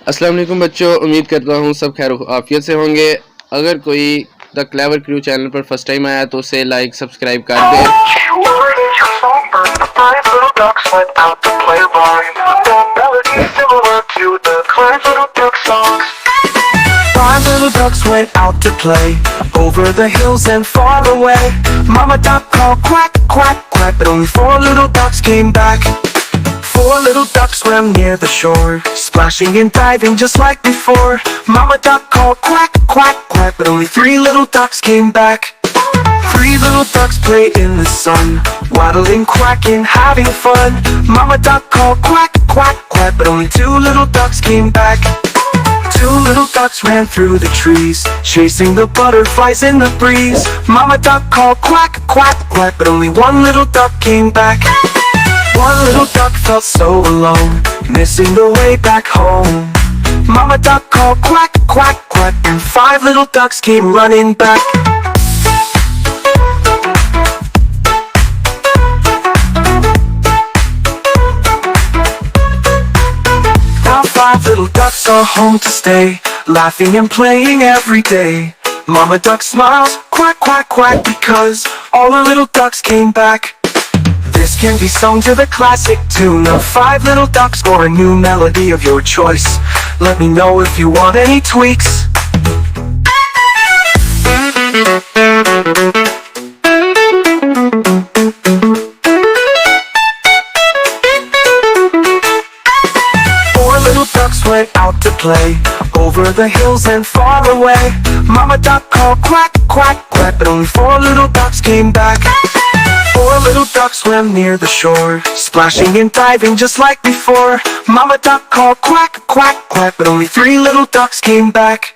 अस्सलाम वालेकुम बच्चों, उम्मीद करता हूँ सब खैर आफियत से होंगे। अगर कोई द क्लेवर क्रू चैनल पर फर्स्ट टाइम आया तो उसे लाइक सब्सक्राइब कर दें। Five little ducks went out to play over the hills and far away. Mama duck called quack, quack, quack, but only four little ducks came back. Four little ducks swam near the shore, splashing and diving just like before. Mama duck called quack, quack, quack, but only three little ducks came back. Three little ducks play in the sun, waddling, quacking, having fun. Mama duck called quack, quack, quack, but only two little ducks came back. Two little ducks ran through the trees, chasing the butterflies in the breeze. Mama duck called quack, quack, quack, but only one little duck came back. One little duck felt so alone, missing the way back home. Mama duck called quack, quack, quack, and five little ducks came running back. Now five little ducks are home to stay, laughing and playing every day. Mama duck smiles, quack, quack, quack, because all the little ducks came back. This can be sung to the classic tune of Five Little Ducks or a new melody of your choice. Let me know if you want any tweaks. Four little ducks went out to play over the hills and far away. Mama duck called quack, quack, quack, but only four little ducks came back. Four little ducks swam near the shore, splashing and diving just like before. Mama duck called quack, quack, quack, but only three little ducks came back.